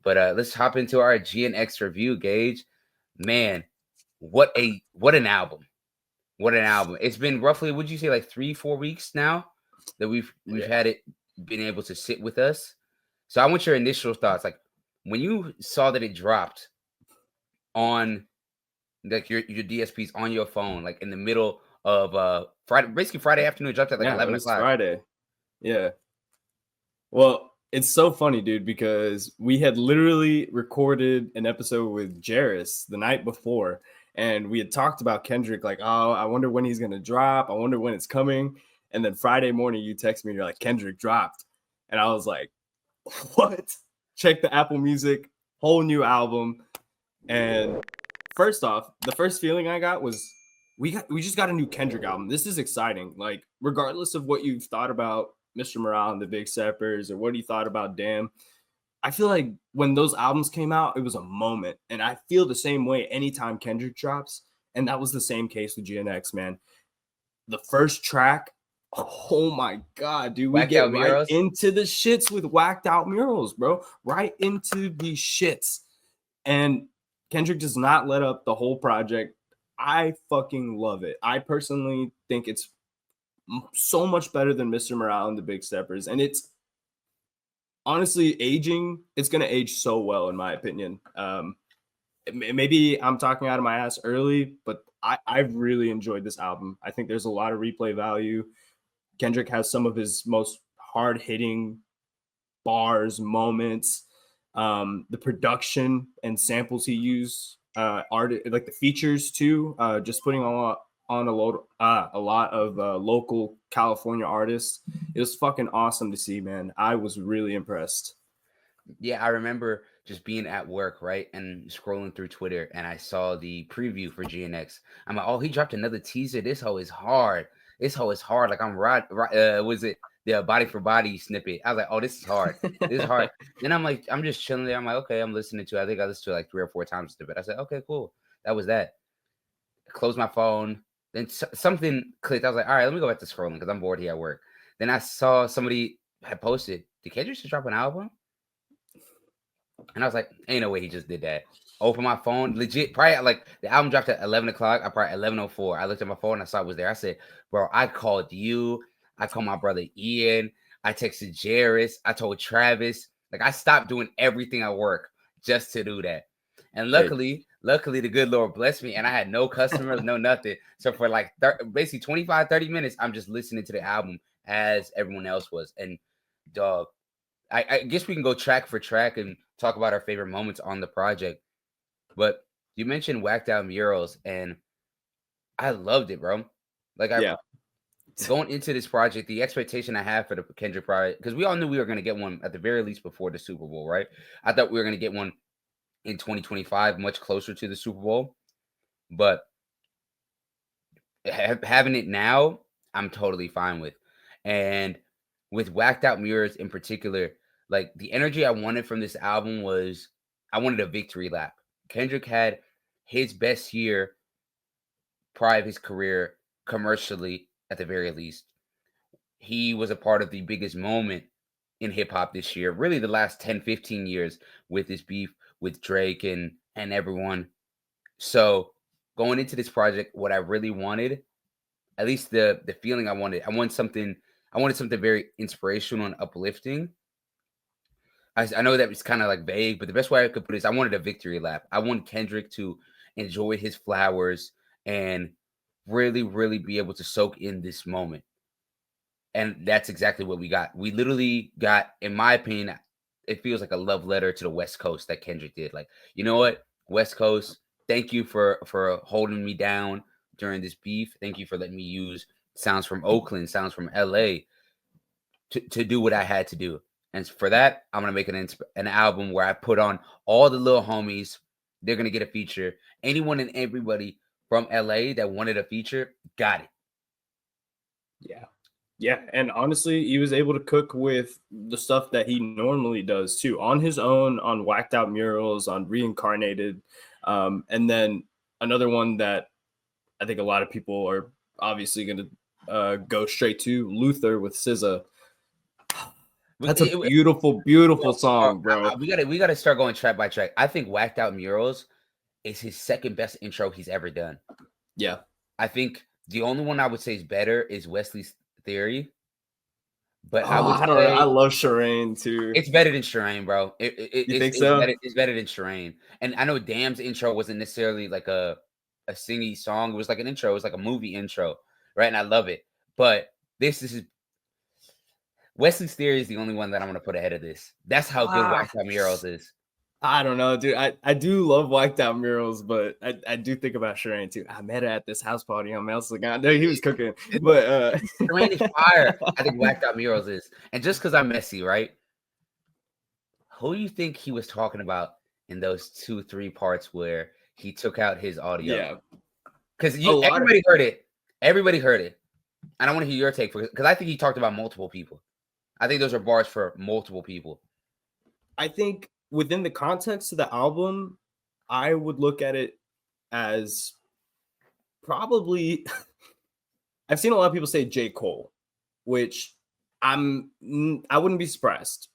But let's hop into our GNX review, Gage. Man, what an album. What an album. It's been roughly, would you say, like 3-4 weeks now that we've had it been able to sit with us. So I want your initial thoughts. Like when you saw that it dropped on like your DSPs on your phone, like in the middle of Friday, basically Friday afternoon, it dropped at like 11 it was o'clock. Friday. Yeah. Well, it's so funny, dude, because we had literally recorded an episode with Jairus the night before, and we had talked about Kendrick, like, oh, I wonder when he's gonna drop. I wonder when it's coming. And then Friday morning, you text me, and you're like, Kendrick dropped, and I was like, what? Check the Apple Music, whole new album. And first off, the first feeling I got was we just got a new Kendrick album. This is exciting. Like, regardless of what you've thought about Mr. Morale and the Big Steppers or what you thought about Damn, I feel like when those albums came out, it was a moment. And I feel the same way anytime Kendrick drops. And that was the same case with GNX, man. The first track, oh my God, dude. We get right into the shits with Whacked Out Murals, bro. Right into the shits. And Kendrick does not let up the whole project. I fucking love it. I personally think it's so much better than Mr. Morale and the Big Steppers. And it's honestly aging. It's going to age so well, in my opinion. Maybe I'm talking out of my ass early, but I've really enjoyed this album. I think there's a lot of replay value. Kendrick has some of his most hard-hitting bars, moments. The production and samples he used, art, like the features too, just putting on a lot of local California artists. It was fucking awesome to see, man. I was really impressed. Yeah, I remember just being at work, right, and scrolling through Twitter, and I saw the preview for GNX. I'm like, oh, he dropped another teaser. This hoe is hard. This hoe is hard. Like I'm right. Was it the Body for Body snippet? I was like, oh, this is hard. This is hard. Then I'm like, I'm just chilling there. I'm like, okay, I'm listening to it. I think I listened to it like 3 or 4 times to it. I said, okay, cool. That was that. Closed my phone. Then something clicked. I was like, all right, let me go back to scrolling because I'm bored here at work. Then I saw somebody had posted, did Kendrick just drop an album? And I was like, ain't no way he just did that. Open my phone, legit. Probably like the album dropped at 11 o'clock. I probably 11:04. I looked at my phone. I saw it was there. I said, bro, I called you. I called my brother Ian. I texted Jairus. I told Travis. Like I stopped doing everything at work just to do that. And luckily, the good Lord blessed me, and I had no customers, no nothing. So for like basically 25, 30 minutes, I'm just listening to the album as everyone else was. And dog, I guess we can go track for track and talk about our favorite moments on the project. But you mentioned Whacked Out Murals, and I loved it, bro. Like going into this project, the expectation I have for the Kendrick project, because we all knew we were going to get one at the very least before the Super Bowl, right? I thought we were going to get one in 2025, much closer to the Super Bowl. But having it now, I'm totally fine with. And with Whacked Out Mirrors in particular, like the energy I wanted from this album was I wanted a victory lap. Kendrick had his best year prior of his career commercially, at the very least. He was a part of the biggest moment in hip hop this year, really the last 10, 15 years with this beef with Drake and everyone. So going into this project, what I really wanted, at least the feeling I wanted something very inspirational and uplifting. I know that it's kind of like vague, but the best way I could put it is I wanted a victory lap. I want Kendrick to enjoy his flowers and really, really be able to soak in this moment. And that's exactly what we got. We literally got, in my opinion, it feels like a love letter to the West Coast that Kendrick did. Like, you know what, West Coast, thank you for holding me down during this beef. Thank you for letting me use sounds from Oakland, sounds from LA to do what I had to do. And for that, I'm going to make an album where I put on all the little homies. They're going to get a feature. Anyone and everybody from LA that wanted a feature, got it. Yeah. Yeah. And honestly, he was able to cook with the stuff that he normally does too, on his own, on Whacked Out Murals, on Reincarnated. And then another one that I think a lot of people are obviously going to go straight to, Luther with SZA. That's a beautiful, beautiful song, bro. We gotta start going track by track. I think Whacked Out Murals is his second best intro he's ever done. Yeah. I think the only one I would say is better is Wesley's Theory. But I don't know. I love Shireen too. It's better than Shireen, bro. You think so? It's better than Shireen. And I know Damn's intro wasn't necessarily like a singy song. It was like an intro. It was like a movie intro, right? And I love it. But this is Wesley's Theory is the only one that I'm gonna put ahead of this. That's how good Whacked Out Murals is. I don't know, dude. I do love Whacked Out Murals, but I do think about Shireen too. I met her at this house party on Mexico. I know he was cooking, but Shireen is fire. I think Whacked Out Murals is. And just because I'm messy, right? Who do you think he was talking about in those 2-3 parts where he took out his audio? Yeah, because everybody heard it. Everybody heard it. And I want to hear your take for it because I think he talked about multiple people. I think those are bars for multiple people. I think within the context of the album, I would look at it as probably I've seen a lot of people say J. Cole, which I wouldn't be surprised.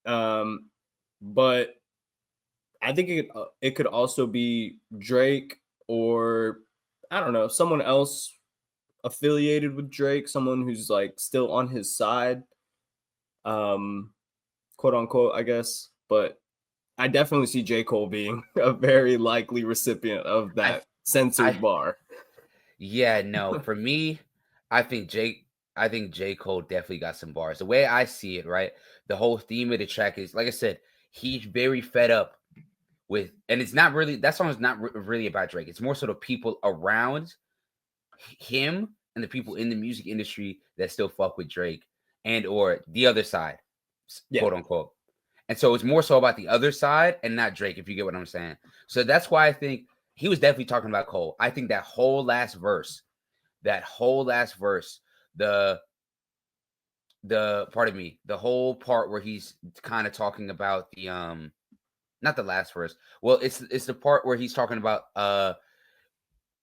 But I think it could also be Drake or I don't know, someone else affiliated with Drake, someone who's like still on his side, quote unquote, I guess. But I definitely see J. Cole being a very likely recipient of that censored bar. Yeah, no, for me, I think J. Cole definitely got some bars. The way I see it, right? The whole theme of the track is, like I said, he's very fed up with, and it's not really, that song is not really about Drake. It's more sort of people around him and the people in the music industry that still fuck with Drake and or the other side, quote unquote. And so it's more so about the other side and not Drake, if you get what I'm saying. So that's why I think he was definitely talking about Cole. I think that whole last verse, the pardon me, the whole part where he's kind of talking about the not the last verse. Well, it's the part where he's talking about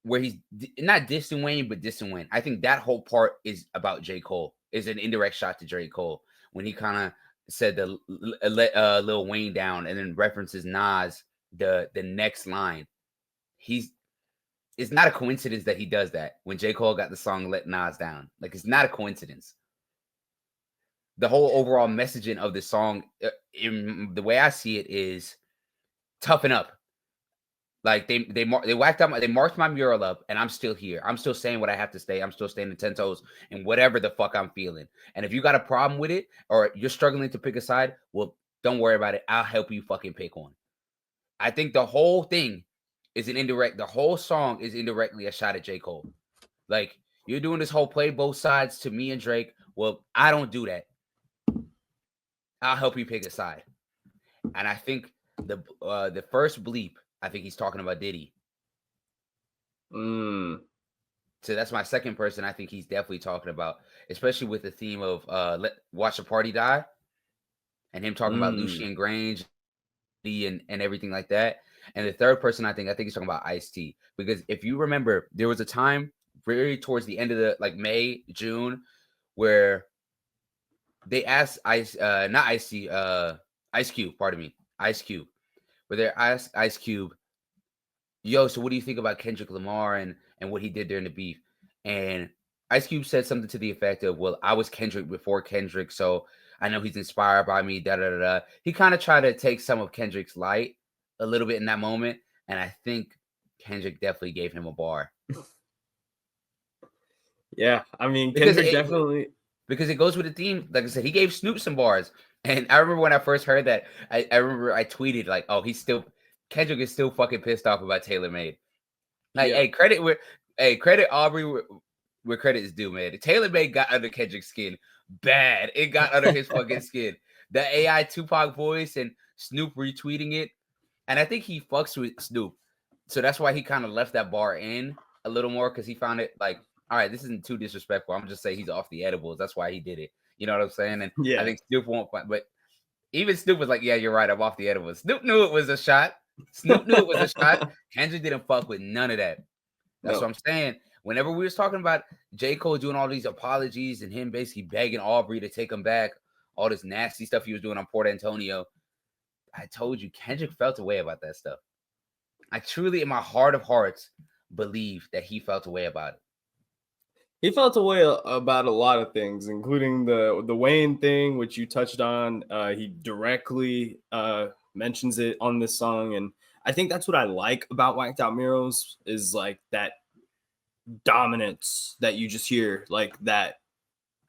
where he's not dissing Wayne, but dissing Wayne. I think that whole part is about J. Cole, is an indirect shot to J. Cole when he kind of said the let Lil Wayne down and then references Nas the next line. It's not a coincidence that he does that when J. Cole got the song Let Nas Down. Like, it's not a coincidence. The whole overall messaging of the song, in the way I see it, is toughen up. Like they marked my mural up, and I'm still here. I'm still saying what I have to say. I'm still standing 10 toes in whatever the fuck I'm feeling. And if you got a problem with it or you're struggling to pick a side, well, don't worry about it. I'll help you fucking pick one. I think the whole thing is the whole song is indirectly a shot at J. Cole. Like, you're doing this whole play both sides to me and Drake. Well, I don't do that. I'll help you pick a side. And I think the first bleep, I think he's talking about Diddy. So that's my second person I think he's definitely talking about, especially with the theme of Watch the Party Die and him talking about Lucian Grange and everything like that. And the third person I think he's talking about Ice-T, because if you remember, there was a time very towards the end of the May, June, where they asked Ice Cube, where they asked Ice Cube, yo, so what do you think about Kendrick Lamar and what he did during the beef? And Ice Cube said something to the effect of, well, I was Kendrick before Kendrick, so I know he's inspired by me, da-da-da-da. He kind of tried to take some of Kendrick's light a little bit in that moment, and I think Kendrick definitely gave him a bar. Yeah, I mean, Kendrick definitely... Because it goes with the theme. Like I said, he gave Snoop some bars. And I remember when I first heard that, I remember I tweeted like, oh, Kendrick is still fucking pissed off about Taylor Made. Like, hey, credit Aubrey where credit is due, man. Taylor Made got under Kendrick's skin bad. It got under his fucking skin. The AI Tupac voice and Snoop retweeting it. And I think he fucks with Snoop. So that's why he kind of left that bar in a little more, because he found it like, all right, this isn't too disrespectful. I'm just saying he's off the edibles. That's why he did it. You know what I'm saying? And I think Snoop won't find, but even Snoop was like, yeah, you're right. I'm off the edibles. Snoop knew it was a shot. Kendrick didn't fuck with none of that. That's what I'm saying. Whenever we was talking about J. Cole doing all these apologies and him basically begging Aubrey to take him back, all this nasty stuff he was doing on Port Antonio. I told you, Kendrick felt a way about that stuff. I truly, in my heart of hearts, believe that he felt a way about it. He felt a way about a lot of things, including the Wayne thing, which you touched on. He directly mentions it on this song, and I think that's what I like about Whacked Out Murals is like that dominance that you just hear, like that.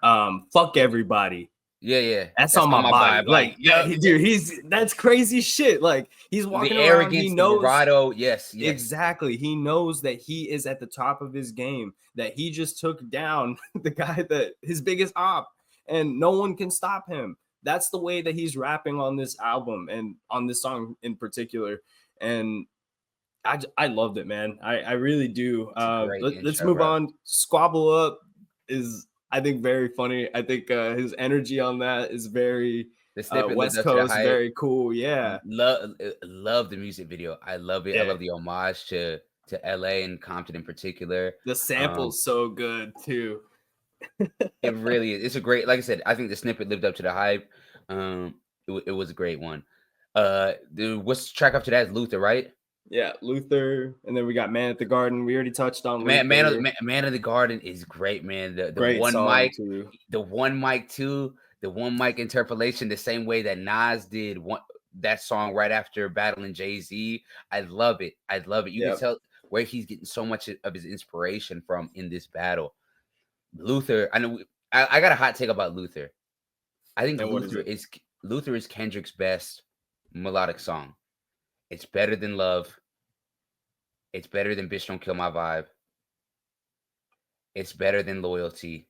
Fuck everybody. Yeah. That's on my body. vibe. Like, Yeah, dude, that's crazy shit. Like, he's the walking around. He arrogance, the knows bravado. Yes. exactly. He knows that he is at the top of his game, that he just took down the guy that his biggest op, and no one can stop him. That's the way that he's rapping on this album and on this song in particular. And I loved it, man. I really do. Let's move on. Squabble Up is, I think, very funny. I think his energy on that is very West Coast, very cool. Yeah, love the music video. I love it. Yeah. I love the homage to LA and Compton in particular. The sample's so good too. It really is. It's a great, like I said, I think the snippet lived up to the hype. It was a great one. What's the track after that? Is Luther, right? Yeah, Luther, and then we got Man at the Garden. We already touched on Man of the Garden is great, man. The great one mic, too. The one mic interpolation, the same way that Nas did that song right after battling Jay-Z. I love it. You can tell where he's getting so much of his inspiration from in this battle. Luther, I know. I got a hot take about Luther. I think Luther is Kendrick's best melodic song. It's better than Love. It's better than Bitch Don't Kill My Vibe. It's better than Loyalty.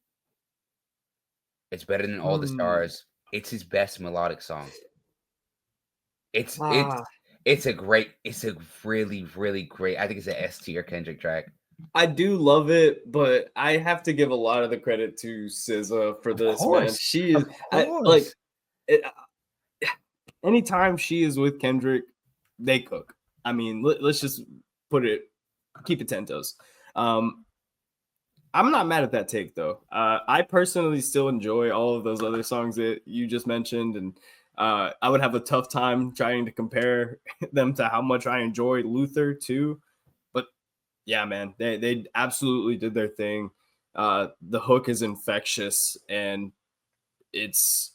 It's better than All the Stars. It's his best melodic song. It's a really, really great. I think it's an S tier Kendrick track. I do love it, but I have to give a lot of the credit to SZA for this, man. She is anytime she is with Kendrick, they cook. I mean, let's just keep it 10 toes. I'm not mad at that take though. I personally still enjoy all of those other songs that you just mentioned, and I would have a tough time trying to compare them to how much I enjoy Luther too. But yeah, man, they absolutely did their thing. The hook is infectious, and it's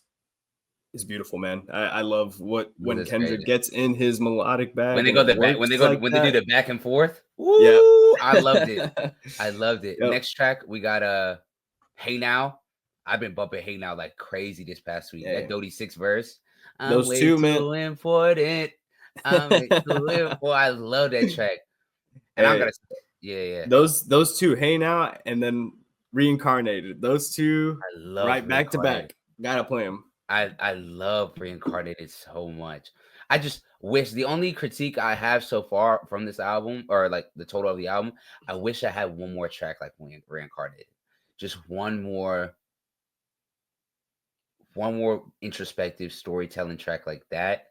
beautiful, man. I love when Kendrick gets in his melodic bag. When they do the back and forth. Yeah, I loved it. Yep. Next track we got Hey Now. I've been bumping Hey Now like crazy this past week. That Dodie 6 verse. Those two, man. Important. I love that track. And I'm gonna Those two, Hey Now and then Reincarnated. Those two right back to back. Gotta play them. I love Reincarnated so much. I just wish, the only critique I have so far from this album, or like the total of the album, I wish I had one more track like Reincarnated. Just one more introspective storytelling track like that.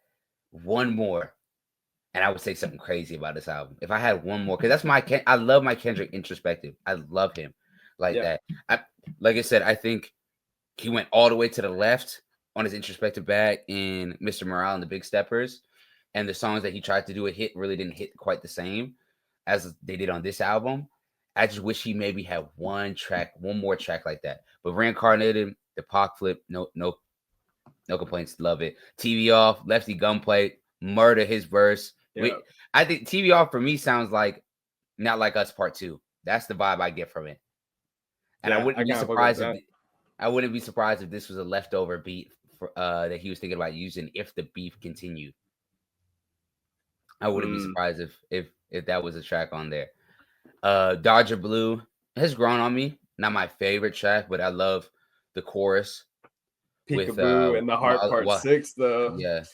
One more. And I would say something crazy about this album. If I had one more, because that's I love my Kendrick introspective. I love him like that. Like I said, I think he went all the way to the left on his introspective bag in Mr. Morale and the Big Steppers, and the songs that he tried to do really didn't hit quite the same as they did on this album. I just wish he maybe had one more track like that. But Reincarnated, the Pac flip, no complaints, love it. TV Off, Lefty Gunplay, Murder his verse. Yeah. I think TV Off for me sounds like Not Like Us Part 2. That's the vibe I get from it. And I wouldn't be surprised if this was a leftover beat that he was thinking about using if the beef continued. I wouldn't be surprised if that was a track on there. Dodger Blue has grown on me. Not my favorite track, but I love the chorus. Peekaboo and the Heart Part 6, though. Yeah.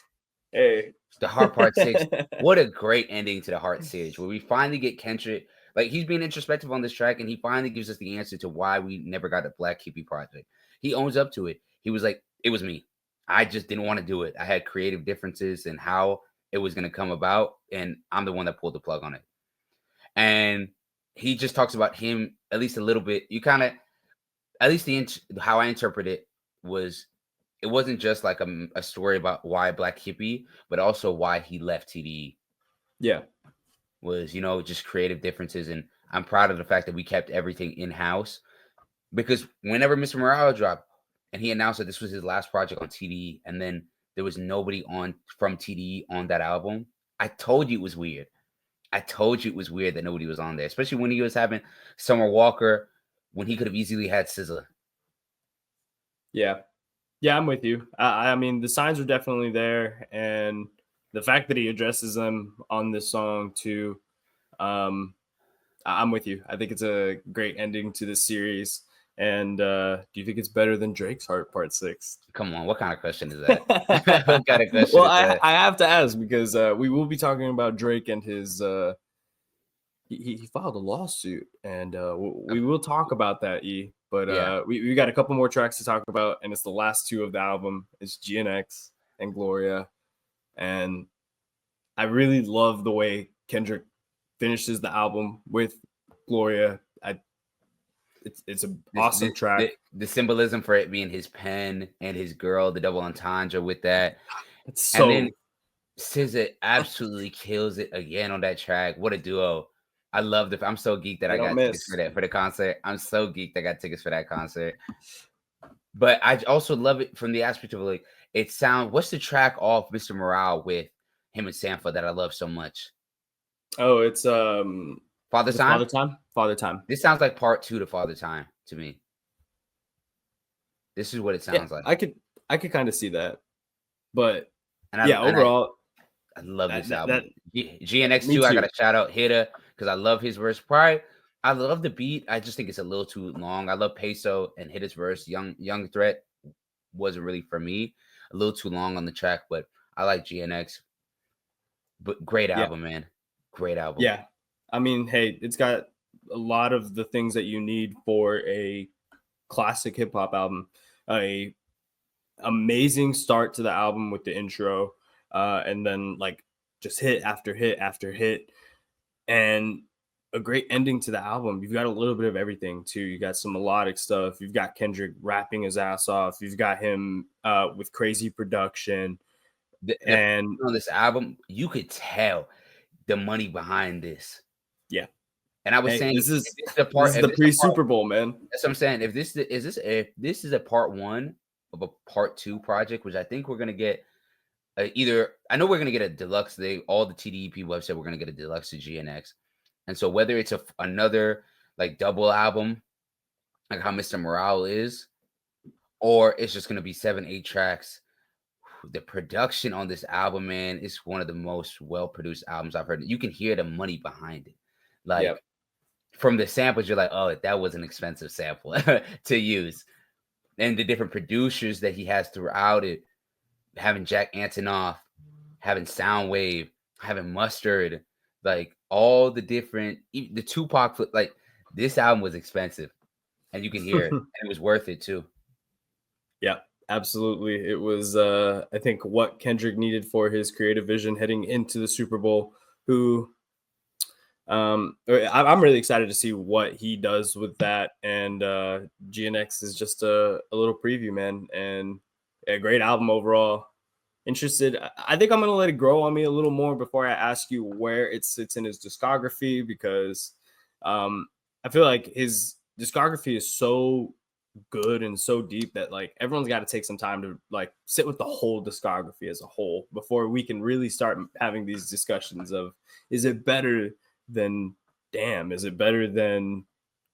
Hey. The Heart Part 6. What a great ending to the Heart series, where we finally get Kendrick. Like, he's being introspective on this track, and he finally gives us the answer to why we never got a Black Hippie project. He owns up to it. He was like, it was me. I just didn't want to do it. I had creative differences in how it was going to come about, and I'm the one that pulled the plug on it. And he just talks about him at least a little bit. You kind of, at least how I interpret it was, it wasn't just like a story about why Black Hippie, but also why he left TDE. Yeah. Was, you know, just creative differences. And I'm proud of the fact that we kept everything in-house, because whenever Mr. Morale dropped and he announced that this was his last project on TDE, and then there was nobody on from TDE on that album, I told you it was weird. I told you it was weird that nobody was on there, especially when he was having Summer Walker, when he could have easily had SZA. Yeah. Yeah, I'm with you. I mean, the signs are definitely there, and the fact that he addresses them on this song too, I'm with you. I think it's a great ending to this series. And do you think it's better than Drake's Heart Part 6? Come on, what kind of question is that? What kind of question Well, is that? I have to ask because we will be talking about Drake and his he filed a lawsuit, and we will talk about that, E. But Yeah. we got a couple more tracks to talk about, and it's the last two of the album. It's GNX and Gloria. And I really love the way Kendrick finishes the album with Gloria. It's an awesome track. The symbolism for it being his pen and his girl, the double entendre with that. It's And so then SZA absolutely kills it again on that track. What a duo. I love I'm so geeked that they I don't got tickets miss. for the concert. I'm so geeked I got tickets for that concert. But I also love it from the aspect of like it sounds. What's the track off Mr. Morale with him and Sampha that I love so much? Oh, it's Father the Time? Father Time. This sounds like part 2 to Father Time to me. This is what it Yeah, sounds like. I could kind of see that. But And yeah, overall, I love this album. That GNX me too. I too. got to shout out Hitta because I love his verse. Probably, I love the beat. I just think it's a little too long. I love Peso and Hitta's verse. Young Threat wasn't really for me. A little too long on the track, but I like GNX. But great Yeah. album, man. Great album. Yeah. I mean, hey, it's got a lot of the things that you need for a classic hip hop album. A amazing start to the album with the intro, and then like just hit after hit after hit, and a great ending to the album. You've got a little bit of everything too. You got some melodic stuff. You've got Kendrick rapping his ass off. You've got him with crazy production. And on this album, you could tell the money behind this. Yeah. And I was saying, this is the pre-Super Bowl, man. That's what I'm saying. If this is a part 1 of a part 2 project, which I think we're gonna get either. I know we're gonna get a deluxe. All the TDE people have said we're gonna get a deluxe to GNX, and so whether it's another like double album, like how Mr. Morale is, or it's just gonna be 7-8 tracks. The production on this album, man, is one of the most well-produced albums I've heard. You can hear the money behind it. Like from the samples, you're like, oh, that was an expensive sample to use. And the different producers that he has throughout it, having Jack Antonoff, having Soundwave, having Mustard, like all the different, the Tupac, like this album was expensive. And you can hear it. And it was worth it too. Yeah. Absolutely. It was, I think, what Kendrick needed for his creative vision heading into the Super Bowl, I'm really excited to see what he does with that. And GNX is just a little preview, man. And a great album overall. Interested. I think I'm going to let it grow on me a little more before I ask you where it sits in his discography, because I feel like his discography is so good and so deep that like everyone's got to take some time to like sit with the whole discography as a whole before we can really start having these discussions of, is it better than Damn? Is it better than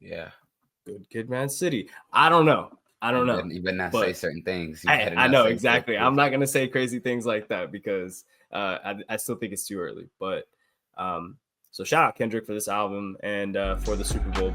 Good Kid, Mad City? I don't know. You better not say certain things. I know exactly. I'm not gonna say crazy things like that because I still think it's too early. But so shout out Kendrick for this album and for the Super Bowl.